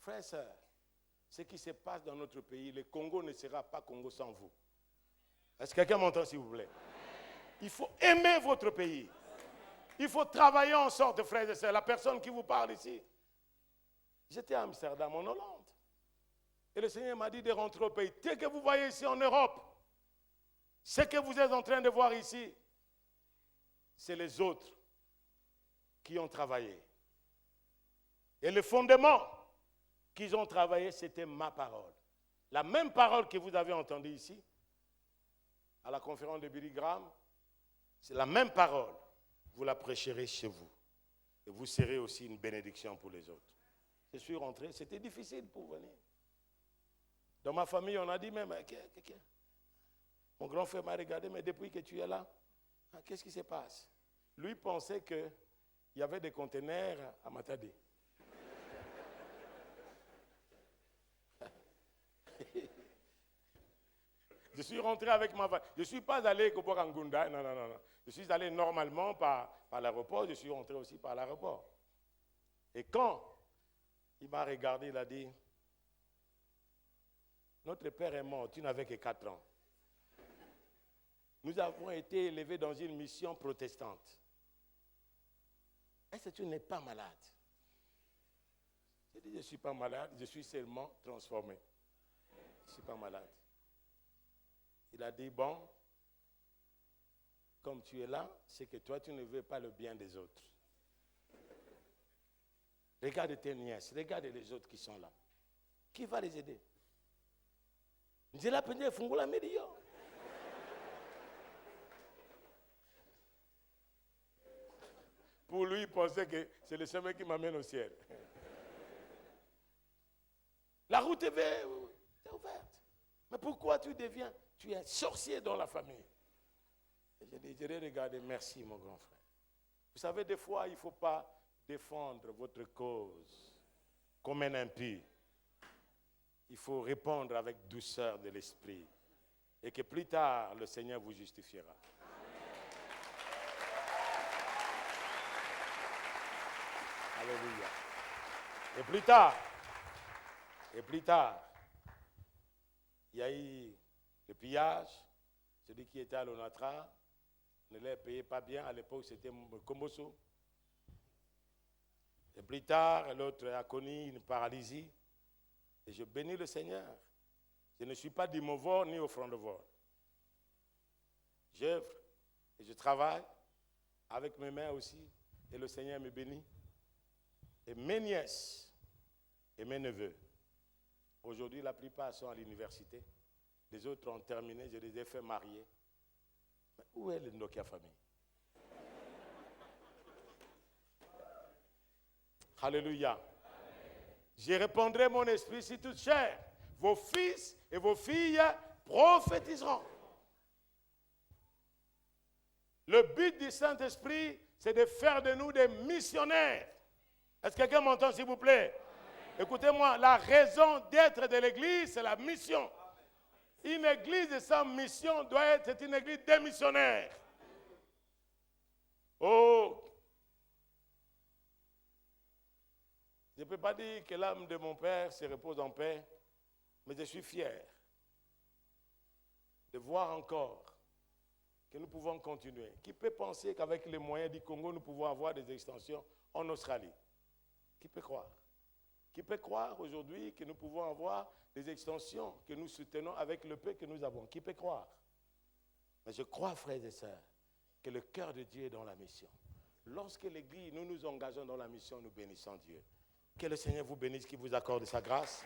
Frères et sœurs, ce qui se passe dans notre pays, le Congo ne sera pas Congo sans vous. Est-ce que quelqu'un m'entend, s'il vous plaît? Il faut aimer votre pays. Il faut travailler en sorte, frères et sœurs. La personne qui vous parle ici, j'étais à Amsterdam, en Hollande. Et le Seigneur m'a dit de rentrer au pays. Dès que vous voyez ici en Europe, ce que vous êtes en train de voir ici, c'est les autres qui ont travaillé. Et le fondement qu'ils ont travaillé, c'était ma parole. La même parole que vous avez entendue ici, à la conférence de Billy Graham, c'est la même parole. Vous la prêcherez chez vous. Et vous serez aussi une bénédiction pour les autres. Je suis rentré, c'était difficile pour venir. Dans ma famille, on a dit même, mon grand frère m'a regardé, mais depuis que tu es là, qu'est-ce qui se passe? Lui pensait qu'il y avait des conteneurs à Matadi. Je suis rentré avec ma famille. Je ne suis pas allé au Ngunda, non. Je suis allé normalement par l'aéroport, je suis rentré aussi par l'aéroport. Et quand il m'a regardé, il a dit, notre père est mort, tu n'avais que 4 ans. Nous avons été élevés dans une mission protestante. Est-ce que tu n'es pas malade? J'ai dit, je ne suis pas malade, je suis seulement transformé. Je ne suis pas malade. Il a dit, bon, comme tu es là, c'est que toi, tu ne veux pas le bien des autres. Regarde tes nièces, regarde les autres qui sont là. Qui va les aider? Pour lui, il pensait que c'est le chemin qui m'amène au ciel. La route est ouverte. Mais pourquoi tu es sorcier dans la famille? Et j'ai dit, je l'ai regardé, merci mon grand frère. Vous savez, des fois, il ne faut pas défendre votre cause comme un impie. Il faut répondre avec douceur de l'esprit. Et que plus tard, le Seigneur vous justifiera. Alléluia. Et plus tard, il y a eu le pillage. Celui qui était à l'Onatra ne les payait pas bien. À l'époque, c'était Komboso. Et plus tard, l'autre a connu une paralysie. Et je bénis le Seigneur. Je ne suis pas d'Imovore ni au front de vol. J'œuvre et je travaille avec mes mains aussi. Et le Seigneur me bénit. Et mes nièces et mes neveux, aujourd'hui, la plupart sont à l'université. Les autres ont terminé, je les ai fait marier. Mais où est le Nokia famille? Alléluia. Je répandrai mon esprit sur toute chair. Vos fils et vos filles prophétiseront. Le but du Saint-Esprit, c'est de faire de nous des missionnaires. Est-ce que quelqu'un m'entend, s'il vous plaît? Écoutez-moi, la raison d'être de l'Église, c'est la mission. Une Église sans mission doit être une Église des missionnaires. Oh! Je ne peux pas dire que l'âme de mon Père se repose en paix, mais je suis fier de voir encore que nous pouvons continuer. Qui peut penser qu'avec les moyens du Congo, nous pouvons avoir des extensions en Australie? Qui peut croire? Qui peut croire aujourd'hui que nous pouvons avoir des extensions que nous soutenons avec le peu que nous avons? Qui peut croire? Mais je crois, frères et sœurs, que le cœur de Dieu est dans la mission. Lorsque l'Église, nous nous engageons dans la mission, nous bénissons Dieu. Que le Seigneur vous bénisse, qu'il vous accorde sa grâce.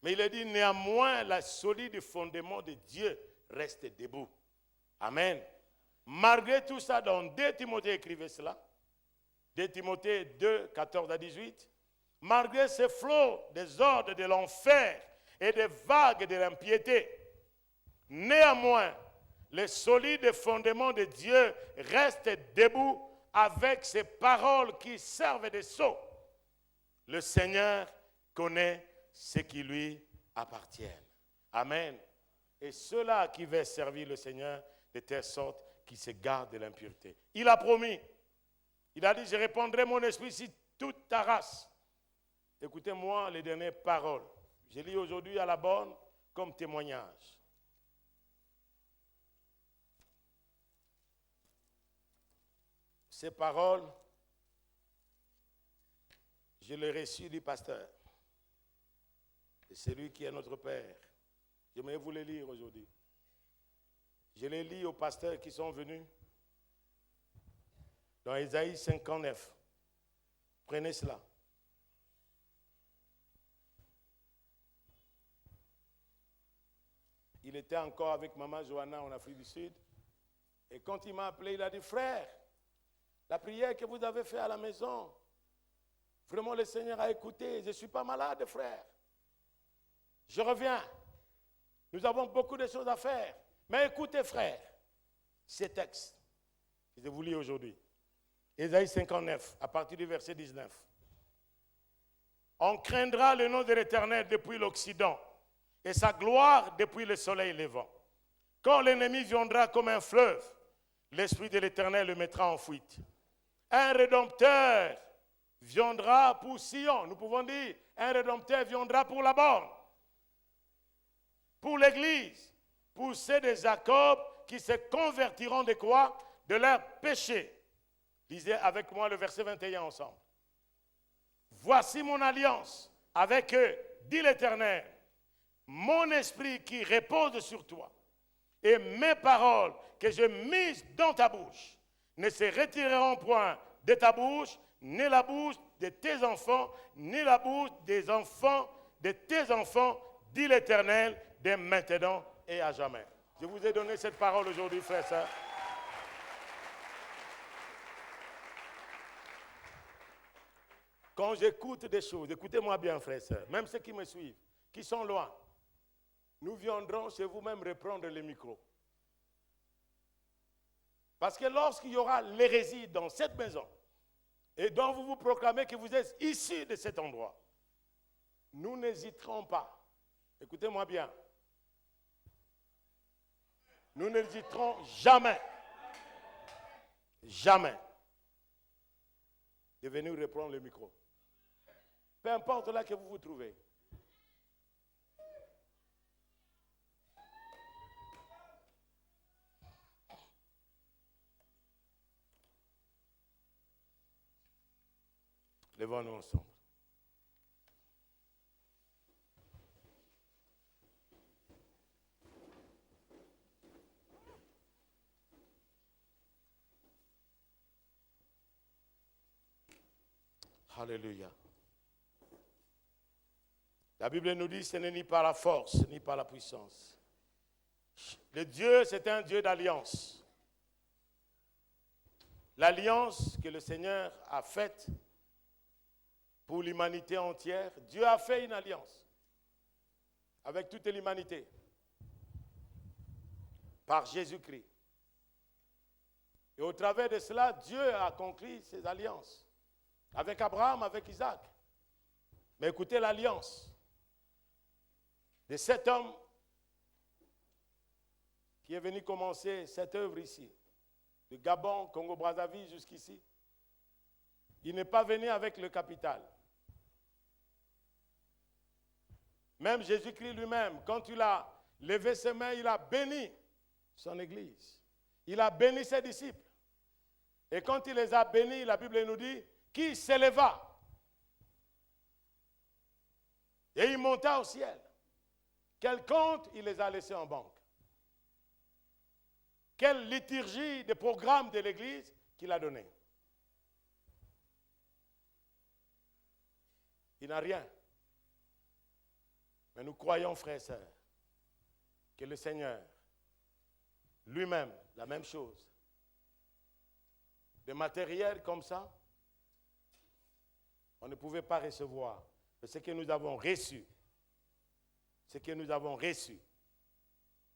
Mais il est dit, néanmoins, la solide fondement de Dieu reste debout. Amen. Malgré tout ça, dans 2 Timothée écrivait cela. 2 Timothée 2, 14 à 18. Malgré ces flots des ordres de l'enfer et des vagues de l'impiété, néanmoins, le solide fondement de Dieu reste debout avec ses paroles qui servent de sceau. Le Seigneur connaît ce qui lui appartient. Amen. Et ceux-là qui veulent servir le Seigneur, de telle sorte qu'il se garde de l'impureté. Il a promis. Il a dit, je répandrai mon esprit sur toute ta race. Écoutez-moi les dernières paroles. Je lis aujourd'hui à la bonne comme témoignage. Ces paroles, je les ai reçues du pasteur. Et c'est lui qui est notre Père. J'aimerais vous les lire aujourd'hui. Je les lis aux pasteurs qui sont venus dans Ésaïe 59. Prenez cela. Il était encore avec Maman Johanna en Afrique du Sud. Et quand il m'a appelé, il a dit, frère, la prière que vous avez faite à la maison, vraiment le Seigneur a écouté. Je ne suis pas malade, frère. Je reviens. Nous avons beaucoup de choses à faire. Mais écoutez, frère, ces textes que je vous lis aujourd'hui. Ésaïe 59, à partir du verset 19. On craindra le nom de l'Éternel depuis l'Occident et sa gloire depuis le soleil levant. Quand l'ennemi viendra comme un fleuve, l'Esprit de l'Éternel le mettra en fuite. Un Rédempteur viendra pour Sion. Nous pouvons dire, un Rédempteur viendra pour la borne, pour l'Église, pour ceux de Jacob qui se convertiront de quoi? De leurs péchés. Lisez avec moi le verset 21 ensemble. Voici mon alliance avec eux, dit l'Éternel, mon esprit qui repose sur toi, et mes paroles que je mise dans ta bouche ne se retireront point de ta bouche, ni la bouche de tes enfants, ni la bouche des enfants de tes enfants, dit l'Éternel, dès maintenant et à jamais. Je vous ai donné cette parole aujourd'hui, frères et sœurs. Quand j'écoute des choses, écoutez-moi bien, frères et sœurs, même ceux qui me suivent, qui sont loin, nous viendrons chez vous-même reprendre les micros. Parce que lorsqu'il y aura l'hérésie dans cette maison, et dont vous vous proclamez que vous êtes issus de cet endroit, nous n'hésiterons pas. Écoutez-moi bien. Nous n'hésiterons jamais, jamais, de venir reprendre le micro. Peu importe là que vous vous trouvez. Levons-nous ensemble. Alléluia. La Bible nous dit que ce n'est ni par la force, ni par la puissance. Le Dieu, c'est un Dieu d'alliance. L'alliance que le Seigneur a faite pour l'humanité entière, Dieu a fait une alliance avec toute l'humanité par Jésus-Christ. Et au travers de cela, Dieu a conclu ses alliances avec Abraham, avec Isaac. Mais écoutez l'alliance de cet homme qui est venu commencer cette œuvre ici, de Gabon, Congo-Brazzaville jusqu'ici. Il n'est pas venu avec le capital. Même Jésus-Christ lui-même, quand il a levé ses mains, il a béni son Église. Il a béni ses disciples. Et quand il les a bénis, la Bible nous dit qu'il s'éleva. Et il monta au ciel. Quel compte il les a laissés en banque? Quelle liturgie des programmes de l'Église qu'il a donné? Il n'a rien. Mais nous croyons, frères et sœurs, que le Seigneur, lui-même, la même chose, des matériels comme ça, on ne pouvait pas recevoir. Mais ce que nous avons reçu,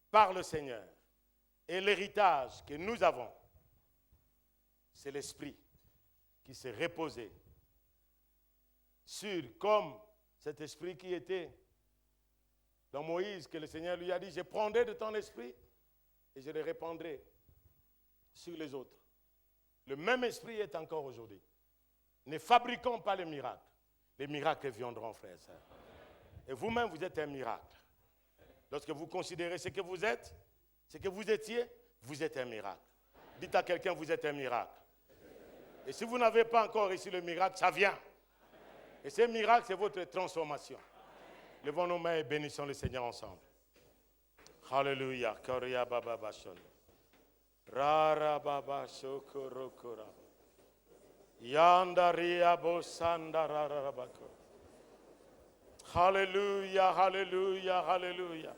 par le Seigneur, et l'héritage que nous avons, c'est l'Esprit qui s'est reposé sur, comme cet esprit qui était dans Moïse, que le Seigneur lui a dit, je prendrai de ton esprit et je les répandrai sur les autres. Le même esprit est encore aujourd'hui. Ne fabriquons pas les miracles. Les miracles viendront, frères et sœurs. Et vous-même, vous êtes un miracle. Lorsque vous considérez ce que vous êtes, ce que vous étiez, vous êtes un miracle. Dites à quelqu'un, vous êtes un miracle. Et si vous n'avez pas encore reçu le miracle, ça vient. Et ce miracle, c'est votre transformation. Levons nos mains et bénissons le Seigneur ensemble. Alléluia. Korea baba bashon. Rara baba shokorokora. Yandaria bosanda rara bako. Alléluia, alléluia, alléluia.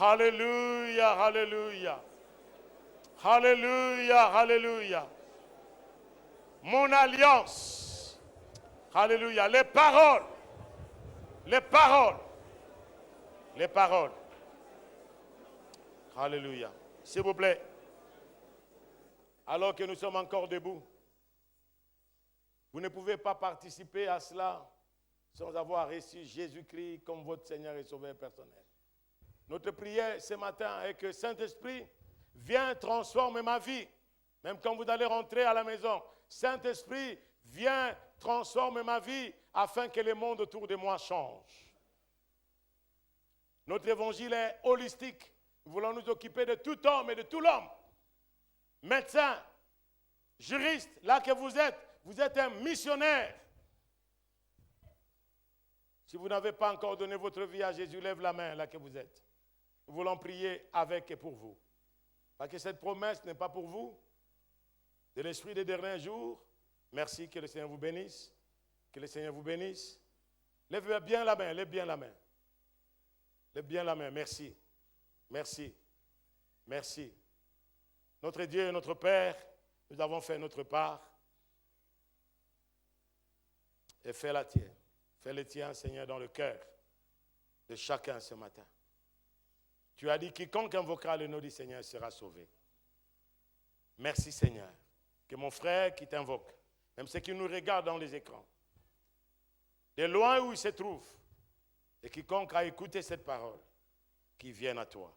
Alléluia, alléluia. Alléluia, alléluia. Mon alliance. Alléluia. Les paroles. Les paroles. Les paroles. Alléluia. S'il vous plaît. Alors que nous sommes encore debout, vous ne pouvez pas participer à cela sans avoir reçu Jésus-Christ comme votre Seigneur et Sauveur personnel. Notre prière ce matin est que Saint-Esprit, viens transformer ma vie. Même quand vous allez rentrer à la maison, Saint-Esprit, viens transformer ma vie afin que le monde autour de moi change. Notre évangile est holistique. Nous voulons nous occuper de tout homme et de tout l'homme. Médecin, juriste, là que vous êtes un missionnaire. Si vous n'avez pas encore donné votre vie à Jésus, lève la main là que vous êtes. Nous voulons prier avec et pour vous. Parce que cette promesse n'est pas pour vous. De l'esprit des derniers jours, merci, que le Seigneur vous bénisse. Que le Seigneur vous bénisse. Lève bien la main, lève bien la main. Lève bien la main, merci. Merci. Merci. Notre Dieu et notre Père, nous avons fait notre part. Et fais la tienne. Fais le tien, Seigneur, dans le cœur de chacun ce matin. Tu as dit, quiconque invoquera le nom du Seigneur sera sauvé. Merci, Seigneur, que mon frère qui t'invoque, même ceux qui nous regardent dans les écrans, de loin où il se trouve, et quiconque a écouté cette parole, qui vienne à toi.